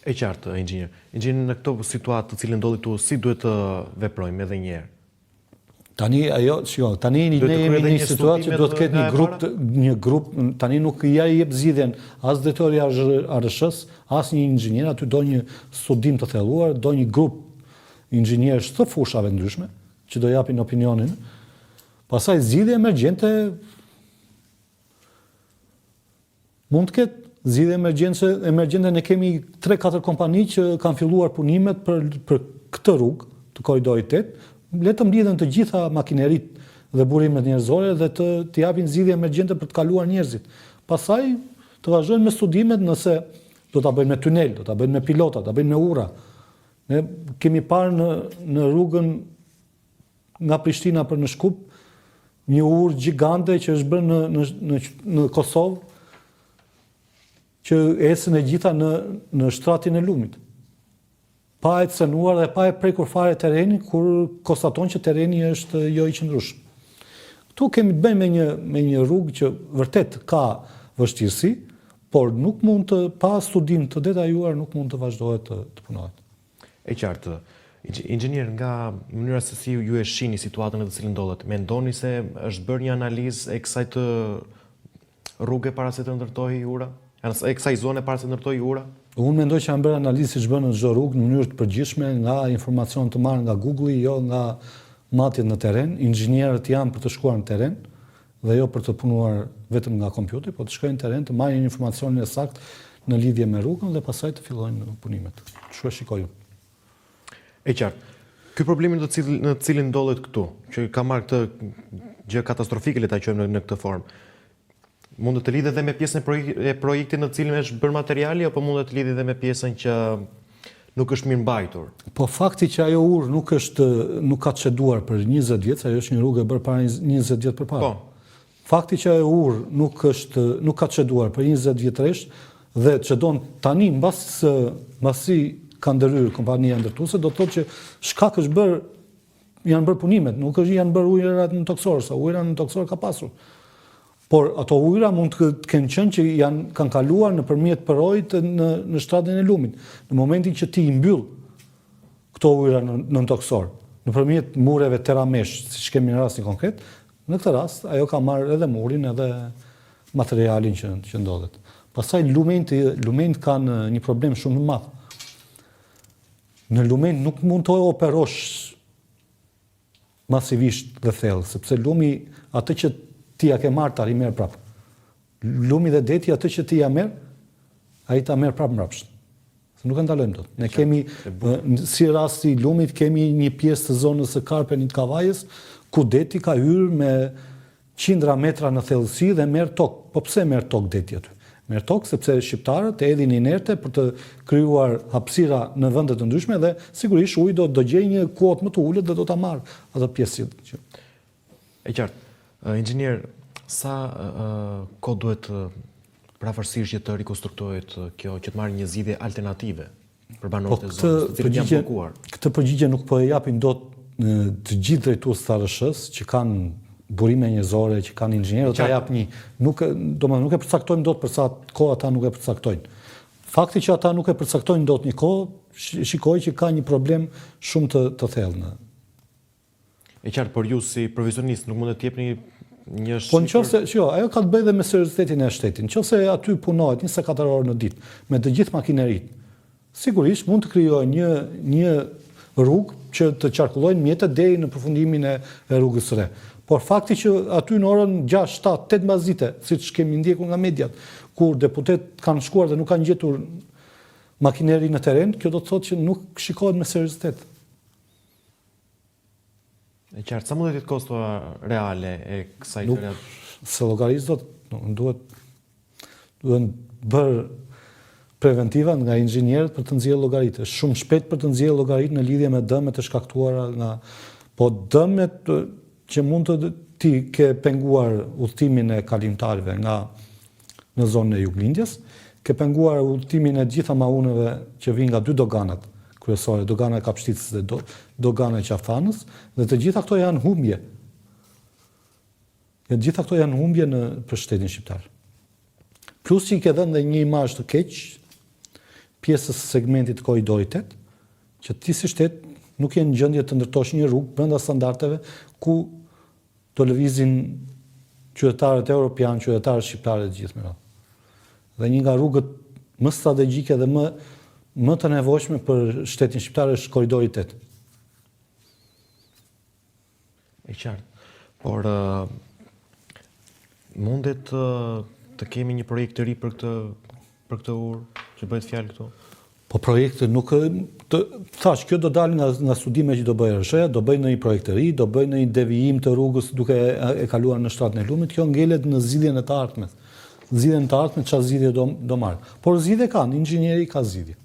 E qartë, inxhinier. Inxhinier, në këtë situatë të cilën ndodhi këtu, si duhet të veprojmë edhe një herë? Tani ne jemi në një situatë që duhet të ketë një grup, tani nuk ja i jep zgjidhjen as drejtori ARSH-s, as një inxhinier, aty do një studim të thelluar, do një grup inxhinierësh të fushave ndryshme që do japin opinionin. Pastaj zgjidhje mund të ketë zgjidhje emergjente, ne kemi 3-4 kompani që kanë filluar punimet për këtë rrugë të korridorit 8. Le të mblidhen të gjitha makinerit dhe burimet njerëzore dhe të japin zgjidhje emergjente për të kaluar njerëzit. Pastaj të vazhdojnë me studimet nëse do ta bëjnë me tunel, do ta bëjnë me pilota, do ta bëjnë me ura. Ne kemi parë në rrugën nga Prishtina për në Shkup një urë gjigante që është bërë në Kosovë, që ecën e gjitha në shtratin e lumit. Pa e cënuar dhe pa e prekur fare tereni, kur konstaton që tereni është jo i qëndrueshëm. Këtu kemi të bëjmë me një rrugë që vërtet ka vështirësi, por nuk mund të, pa studim të detajuar, nuk mund të vazhdohet të punohet. E qartë, inxhinier, nga mënyra se si ju e shihni situatën në të cilën ndodhet, mendoni se është bërë një analizë e kësaj të rruge para se të ndërtohej ura? E kësaj zone para se të ndërtohej ura? Unë mendoj që janë bërë analizë siç bën në çdo rrugë në mënyrë të përgjithshme, nga informacion të marrë nga Google, jo nga matjet në terren. Inxhinierët janë për të shkuar në terren dhe jo për të punuar vetëm nga kompjuteri, por të shkojnë në terren, të marrin informacionin e saktë në lidhje me rrugën dhe pastaj të fillojnë punimet. Kështu e shikoj unë. E qartë. Ky problemi në të cilin ndodhet këtu, që ka marrë këtë gjë katastrofike, le ta quajmë në këtë formë, mund të lidhet edhe me pjesën e projektit në të cilin është bërë materiali, apo mund të lidhet edhe me pjesën që nuk është mirë mbajtur? Po fakti që ajo urë nuk ka çeduar për 20 vjet, ajo është një rrugë e bërë para 20 vjet përpara. Po. Fakti që ajo urë nuk ka çeduar për 20 vjetresh dhe çedon tani mbasi ka ndërhyrë kompania ndërtuese, do të thotë që shkak është janë bërë punimet, nuk është janë bërë ujërat në toksor, sa ujëra në toksor ka pasur. Por ato ujëra mund të kenë qenë që kanë kaluar nëpërmjet përojit në shtratin e lumit. Në momentin që ti i mbyll këto ujëra në toksor, nëpërmjet mureve teramesh, siç kemi në rastin konkret, në këtë rast ajo ka marrë edhe murin edhe materialin që ndodhet. Pastaj lumenjt kanë një problem shumë të madh. Në lumenj nuk mund të operosh masivisht dhe thellë, sepse lumi atë që ti ja ke marrë tani merr prapë. Lumi dhe deti atë që ti ja merr, ai ta merr prapë mbrapsht. Nuk e ndalojmë dot. Ne kemi si rasti i lumit kemi një pjesë të zonës së Karpenit Kavajës ku deti ka hyrë me qindra metra në thellësi dhe merr tokë. Po pse merr tokë deti aty? Merr tokë sepse shqiptarët e hedhin inerte për të krijuar hapësira në vende të ndryshme dhe sigurisht uji do gjejë një kuotë më të ulët dhe do ta marrë atë pjesë. E qartë. Inxhinier, sa kohë duhet pravarësisht që të rikonstruktohet kjo, që të marrë një zgjidhje alternative për banorët e zonës, të cilët janë bllokuar? Këtë përgjigje nuk po e japin dot të gjithë drejtuesit të ARSH-s që kanë burime njerëzore, që kanë inxhinierë, ta jap një. Nuk e përcaktojmë dot për sa kohë ata nuk e përcaktojnë. Fakti që ata nuk e përcaktojnë dot një kohë, shikoj që ka një problem shumë të thellë. E qartë, por ju si profesionist nuk mund të jepni një Po nëse, ajo ka të bëjë dhe me seriozitetin e shtetit. Nëse aty punohet 24 orë në ditë me të gjithë makineritë, sigurisht mund të krijojë një rrugë që të qarkullojnë mjetet deri në përfundimin e rrugës së re. Por fakti që aty në orën 6, 7, 8 mbasdite, siç kemi ndjekur nga mediat, kur deputet kanë shkuar dhe nuk kanë gjetur makineri në terren, kjo do të thotë që nuk shikohet me seriozitet. E qartë, sa mund të jetë kosto reale e kësaj të reale? Se llogarisë duhet bërë preventiva nga inxhinierët për të nxjerrë llogaritë. Shumë shpejt për të nxjerrë llogaritë në lidhje me dëmet e shkaktuara po dëmet që mund të ti ke penguar udhëtimin e kalimtarëve në zonën e Juglindjes, ke penguar udhëtimin e gjitha mauneve që vijnë nga dy doganat kryesore, dogana e Kapshticës dhe dogana e Qafanës, dhe të gjitha këto janë humbje. Të gjitha këto janë humbje për shtetin shqiptar. Plus që i ke dhënë dhe një imazh të keq pjesës së segmentit korridoritet, që ti si shtet nuk jenë në gjendje të ndërtosh një rrugë brenda standardeve ku do lëvizin qytetarët europian, qytetarët shqiptarë të gjithë me radhë. Dhe një nga rrugët më strategjike dhe më të nevojshme për shtetin shqiptar është korridori 8. E qartë. Por mundet të kemi një projekt të ri për këtë urë që bëhet fjalë këtu? Po projekte nuk thash, kjo do dalë nga studime që do bëjë RSH-ja, do bëjë në një projekt të ri, do bëjë në një devijim të rrugës duke e kaluar në shtratën e lumit, kjo ngelet në zgjidhjen e të ardhmes. Zgjidhjen e të ardhmes çfarë zgjidhje do marr. Por zgjidhje kanë, inxhinieri ka zgjidhje.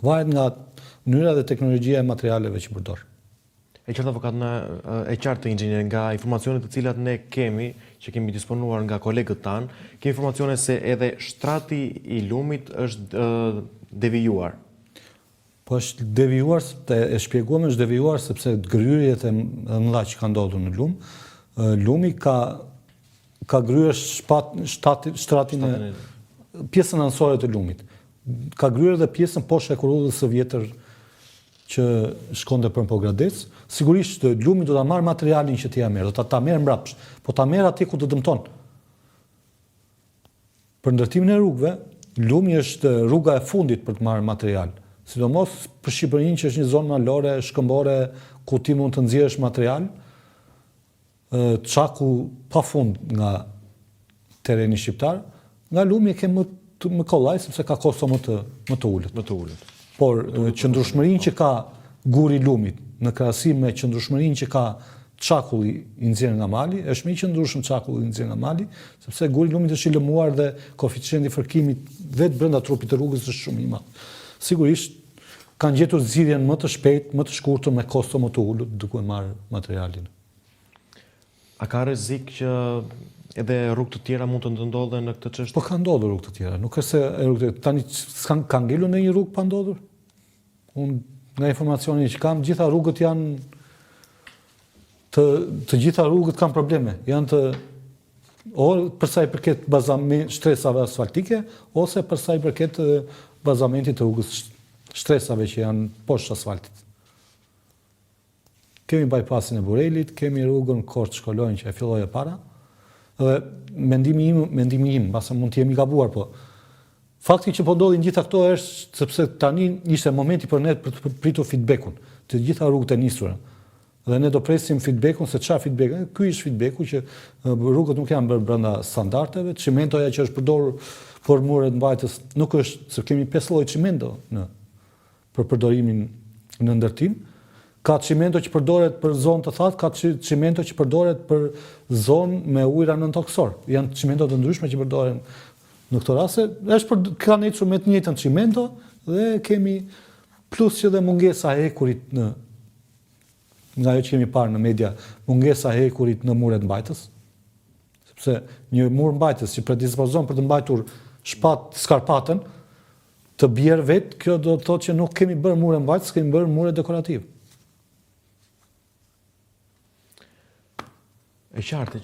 Varet nga mënyra dhe teknologjia e materialeve që përdor. E qartë avokat, e qartë inxhinier, nga informacionet të cilat ne kemi, që kemi disponuar nga kolegët tanë, kemi informacione se edhe shtrati i lumit është devijuar. Po është devijuar, e shpjeguam, është devijuar sepse gryrjet e mëdha që kanë ndodhur në lum, lumi ka gryer shtratin e pjesën anësore të lumit. Ka gryer dhe pjesën poshtë e kurudhës së vjetër që shkonte për Pogradec. Sigurisht lumi do ta marr materialin që ti ja merr, do ta merr mbrapsht, po ta merr atje ku të dëmton. Për ndërtimin e rrugëve, lumi është rruga e fundit për të marrë material. Sidomos për Shqipërinë që është një zonë malore, shkëmbore, ku ti mund të nxjerrësh material, çaku pafund nga tereni shqiptar, nga lumi e ke më kollaj sepse ka kosto më të ulët. Por qëndrueshmërinë që ka guri i lumit në krahasim me qëndrueshmërinë që ka çakulli i nxjerrë nga mali, është më i qëndrueshëm çakulli i nxjerrë nga mali, sepse guri i lumit është i lëmuar dhe koeficienti i fërkimit vetë brenda trupit të rrugës është shumë i madh. Sigurisht kanë gjetur zgjidhjen më të shpejtë, më të shkurtër me kosto më të ulët duke marrë materialin. A ka rrezik që edhe rrugë të tjera mund të ndodhen në këtë çështje? Po ka ndodhur rrugë të tjera, nuk është se rrugë tani ka ngelur në një rrugë pa ndodhur. Unë nga informacioni që kam, gjitha rrugët janë të gjitha rrugët kanë probleme. Janë për sa i përket shtresave asfaltike, ose për sa i përket bazamentit të rrugës shtresave që janë poshtë asfaltit. Kemi bypassin e Burelit, kemi rrugën Korçë-Shkolojnë që e filloi e para. Dhe mendimi im, pasi mund të jemi gabuar, po fakti që po ndodhin gjitha këto është sepse tani ishte momenti për ne për të pritur feedbackun të gjitha rrugët e nisura. Dhe ne do presim feedbackun, se çfarë feedback? Ky është feedbacku që rrugët nuk janë bërë brenda standardeve, çimentoja që është përdorur për muret mbajtës nuk është, se kemi 5 lloj çimento për përdorimin në ndërtim. Ka çimento që përdoret për zonë të thatë, ka çimento që përdoret për zonë me ujëra nëntoksor. Janë çimento të ndryshme që përdoren në këto raste. Kanë ecur me të njëjtën çimento dhe kemi plus që dhe mungesa e hekurit nga ajo që kemi parë në media, mungesa e hekurit në muret mbajtës. Sepse një mur mbajtës që predispozon për të mbajtur skarpatën, të bjerë vetë, kjo do të thotë që nuk kemi bërë mure mbajtës, kemi bërë mure dekorativ. E qartë.